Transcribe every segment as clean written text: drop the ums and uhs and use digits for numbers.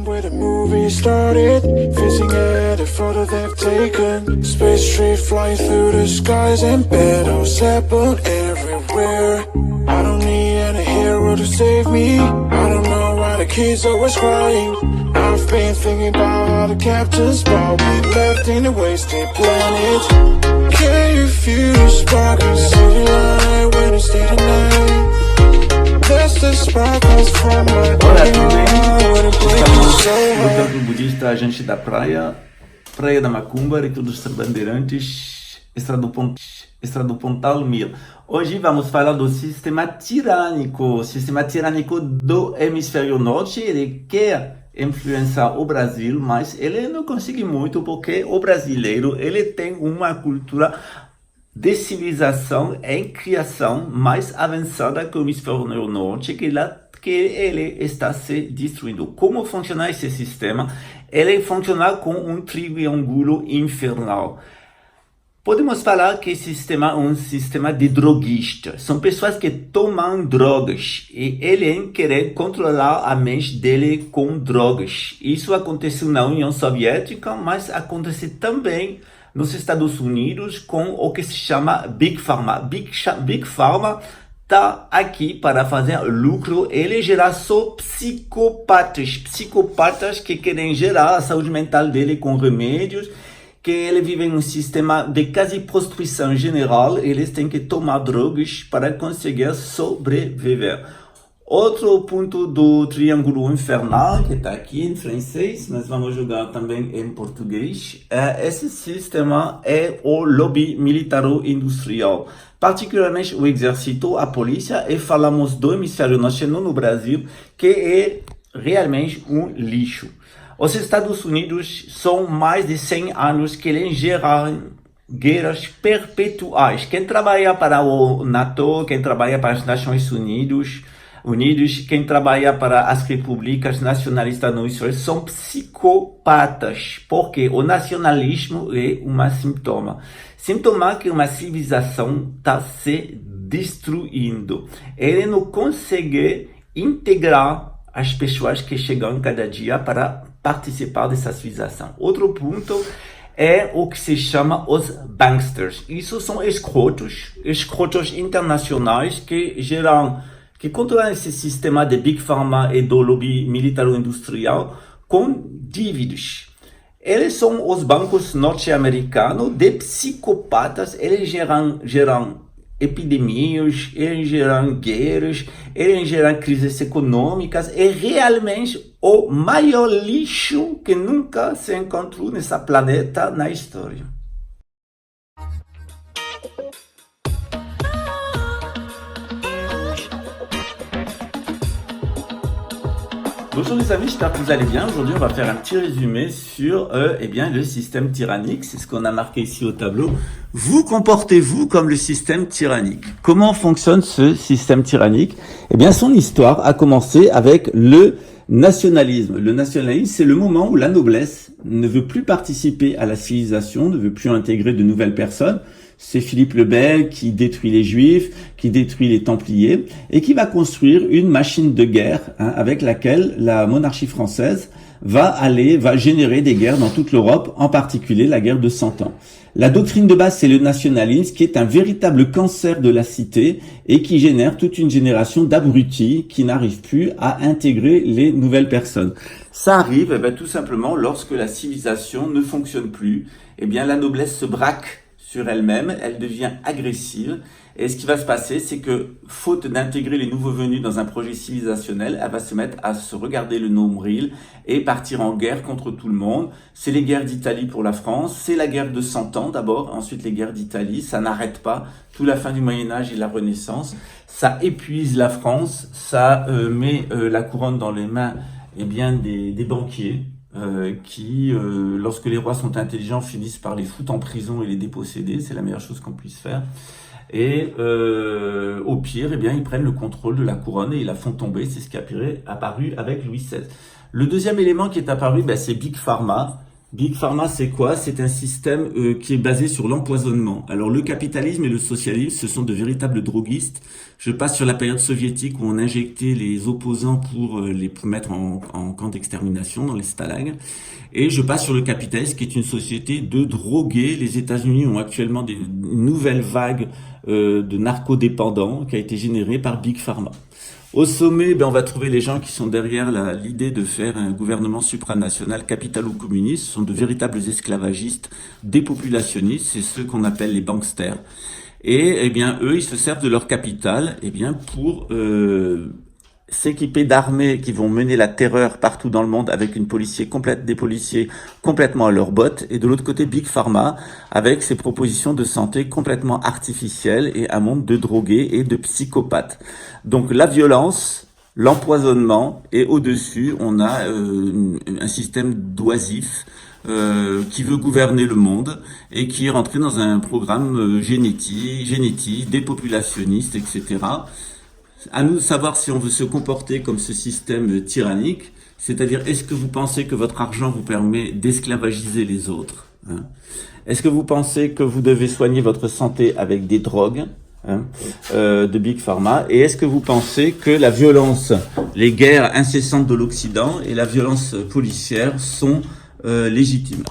from where the movie started, facing at a photo they've taken. Space trade flying through the skies and battles happen everywhere. I don't need any hero to save me. I don't know why the kids always crying. I've been thinking about how the captain's ball we left in a wasted planet. Can you feel the spark in city light when it's day to night? That's the sparkles from my Olá, tudo bem? when it Estamos breaks no so hard. Templo Budista Agente da Praia, Praia da Macumba, e todos os bandeirantes, Estrada do Pontal 1000. Hoje vamos falar do sistema tirânico do hemisfério norte. Ele quer influenciar o Brasil, mas ele não consegue muito porque o brasileiro ele tem uma cultura de civilização em criação mais avançada que o hemisfério norte, que ele está se destruindo. Como funciona esse sistema? Ele funciona com um triângulo infernal. Podemos falar que esse sistema é um sistema de droguistas. São pessoas que tomam drogas e ele quer controlar a mente dele com drogas. Isso aconteceu na União Soviética, mas acontece também nos Estados Unidos com o que se chama Big Pharma. Big Pharma está aqui para fazer lucro. Ele gera só psicopatas que querem gerar a saúde mental dele com remédios, que ele vive em um sistema de quase prostituição geral. Eles têm que tomar drogas para conseguir sobreviver. Outro ponto do triângulo infernal, que está aqui em francês, mas vamos jogar também em português. Esse sistema é o lobby militar-industrial, particularmente o exército, a polícia, e falamos do hemisfério norte no Brasil, que é realmente um lixo. Os Estados Unidos são mais de 100 anos que eles geram guerras perpetuais. Quem trabalha para o NATO, quem trabalha para as Nações Unidas, quem trabalha para as repúblicas nacionalistas no Israel são psicopatas, porque o nacionalismo é um sintoma que uma civilização está se destruindo. Ele não consegue integrar as pessoas que chegam cada dia para participar dessa civilização. Outro ponto é o que se chama os banksters. Isso são escrotos internacionais que controlam esse sistema de Big Pharma e do lobby militar-industrial com dívidas. Eles são os bancos norte-americanos de psicopatas. Eles geram epidemias, eles geram guerras, eles geram crises econômicas. É realmente o maior lixo que nunca se encontrou nesse planeta na história. Bonjour les amis, j'espère que vous allez bien. Aujourd'hui, on va faire un petit résumé sur le système tyrannique. C'est ce qu'on a marqué ici au tableau. Vous comportez-vous comme le système tyrannique. Comment fonctionne ce système tyrannique? Eh bien, son histoire a commencé avec le nationalisme. Le nationalisme, c'est le moment où la noblesse ne veut plus participer à la civilisation, ne veut plus intégrer de nouvelles personnes. C'est Philippe le Bel qui détruit les Juifs, qui détruit les Templiers et qui va construire une machine de guerre avec laquelle la monarchie française va générer des guerres dans toute l'Europe, en particulier la guerre de 100 ans. La doctrine de base, c'est le nationalisme qui est un véritable cancer de la cité et qui génère toute une génération d'abrutis qui n'arrivent plus à intégrer les nouvelles personnes. Ça arrive tout simplement lorsque la civilisation ne fonctionne plus. La noblesse se braque sur elle-même, elle devient agressive. Et ce qui va se passer, c'est que, faute d'intégrer les nouveaux venus dans un projet civilisationnel, elle va se mettre à se regarder le nombril et partir en guerre contre tout le monde. C'est les guerres d'Italie pour la France, c'est la guerre de 100 ans d'abord, ensuite les guerres d'Italie, ça n'arrête pas. Toute la fin du Moyen-Âge et la Renaissance, ça épuise la France, ça met la couronne dans les mains des banquiers. Qui, lorsque les rois sont intelligents, finissent par les foutre en prison et les déposséder. C'est la meilleure chose qu'on puisse faire. Et au pire, ils prennent le contrôle de la couronne et ils la font tomber. C'est ce qui est apparu avec Louis XVI. Le deuxième élément qui est apparu, c'est Big Pharma. Big Pharma, c'est quoi? C'est un système qui est basé sur l'empoisonnement. Alors le capitalisme et le socialisme, ce sont de véritables droguistes. Je passe sur la période soviétique où on injectait les opposants pour les mettre en camp d'extermination dans les stalags. Et je passe sur le capitalisme qui est une société de drogués. Les États-Unis ont actuellement une nouvelle vague de narcodépendants qui a été générée par Big Pharma. Au sommet, on va trouver les gens qui sont derrière l'idée de faire un gouvernement supranational capitalo-communiste. Ce sont de véritables esclavagistes, dépopulationnistes, c'est ceux qu'on appelle les banksters. Et eux, ils se servent de leur capital pour s'équiper d'armées qui vont mener la terreur partout dans le monde avec des policiers complètement à leurs bottes, et de l'autre côté Big Pharma avec ses propositions de santé complètement artificielles et un monde de drogués et de psychopathes. Donc la violence, l'empoisonnement, et au-dessus on a un système d'oisifs qui veut gouverner le monde et qui est rentré dans un programme génétique, dépopulationniste, etc. À nous de savoir si on veut se comporter comme ce système tyrannique, c'est-à-dire est-ce que vous pensez que votre argent vous permet d'esclavagiser les autres, hein? Est-ce que vous pensez que vous devez soigner votre santé avec des drogues, hein, de Big Pharma, et est-ce que vous pensez que la violence, les guerres incessantes de l'Occident et la violence policière sont légitimes?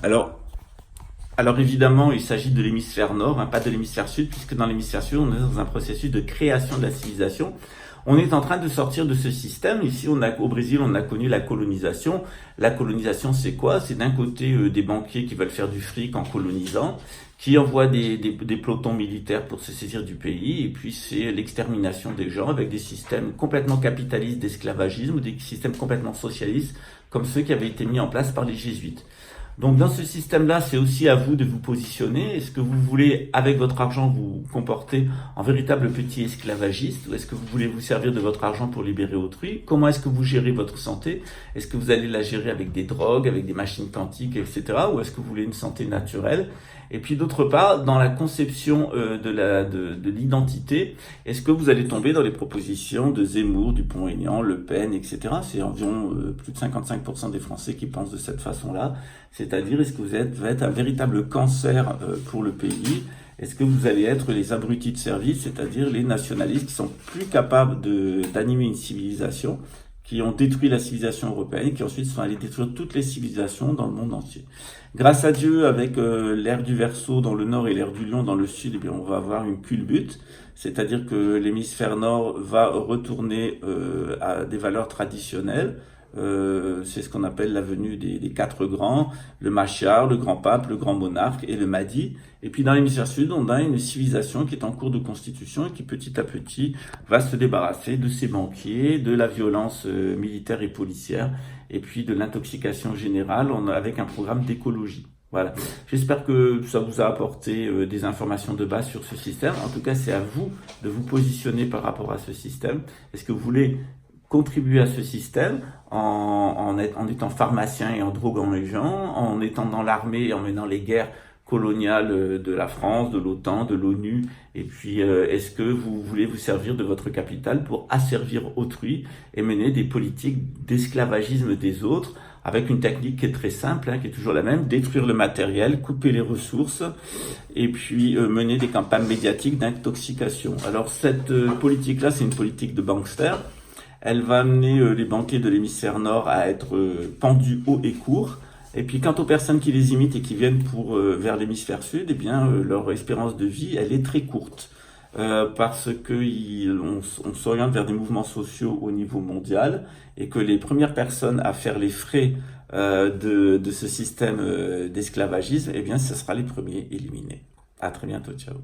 Alors évidemment, il s'agit de l'hémisphère nord, hein, pas de l'hémisphère sud, puisque dans l'hémisphère sud, on est dans un processus de création de la civilisation. On est en train de sortir de ce système. Ici, au Brésil, on a connu la colonisation. La colonisation, c'est quoi? C'est d'un côté des banquiers qui veulent faire du fric en colonisant, qui envoient des pelotons militaires pour se saisir du pays, et puis c'est l'extermination des gens avec des systèmes complètement capitalistes d'esclavagisme, ou des systèmes complètement socialistes, comme ceux qui avaient été mis en place par les jésuites. Donc dans ce système-là, c'est aussi à vous de vous positionner. Est-ce que vous voulez, avec votre argent, vous comporter en véritable petit esclavagiste, ou est-ce que vous voulez vous servir de votre argent pour libérer autrui? Comment est-ce que vous gérez votre santé? Est-ce que vous allez la gérer avec des drogues, avec des machines quantiques, etc. Ou est-ce que vous voulez une santé naturelle? Et puis d'autre part, dans la conception de l'identité, est-ce que vous allez tomber dans les propositions de Zemmour, Dupont-Aignan, Le Pen, etc. C'est environ plus de 55% des Français qui pensent de cette façon-là. C'est-à-dire, est-ce que vous êtes un véritable cancer pour le pays? Est-ce que vous allez être les abrutis de service, c'est-à-dire les nationalistes qui sont plus capables d'animer une civilisation, qui ont détruit la civilisation européenne et qui ensuite sont allés détruire toutes les civilisations dans le monde entier. Grâce à Dieu, avec l'ère du Verseau dans le nord et l'ère du Lion dans le sud, on va avoir une culbute, c'est-à-dire que l'hémisphère nord va retourner à des valeurs traditionnelles. C'est ce qu'on appelle la venue des quatre grands, le Machar, le grand pape, le grand monarque et le Mahdi. Et puis dans l'hémisphère sud, on a une civilisation qui est en cours de constitution et qui petit à petit va se débarrasser de ses banquiers, de la violence militaire et policière, et puis de l'intoxication générale avec un programme d'écologie. Voilà. J'espère que ça vous a apporté des informations de base sur ce système. En tout cas, c'est à vous de vous positionner par rapport à ce système. Est-ce que vous voulez contribuer à ce système en étant pharmacien et en droguant les gens, en étant dans l'armée et en menant les guerres coloniales de la France, de l'OTAN, de l'ONU, et puis est-ce que vous voulez vous servir de votre capital pour asservir autrui et mener des politiques d'esclavagisme des autres avec une technique qui est très simple, qui est toujours la même, détruire le matériel, couper les ressources et puis mener des campagnes médiatiques d'intoxication. Alors cette politique-là, c'est une politique de bankster. Elle va amener les banquiers de l'hémisphère nord à être pendus haut et court. Et puis quant aux personnes qui les imitent et qui viennent vers l'hémisphère sud, leur espérance de vie, elle est très courte. Parce on s'oriente vers des mouvements sociaux au niveau mondial et que les premières personnes à faire les frais de ce système d'esclavagisme, ce sera les premiers éliminés. À très bientôt, ciao.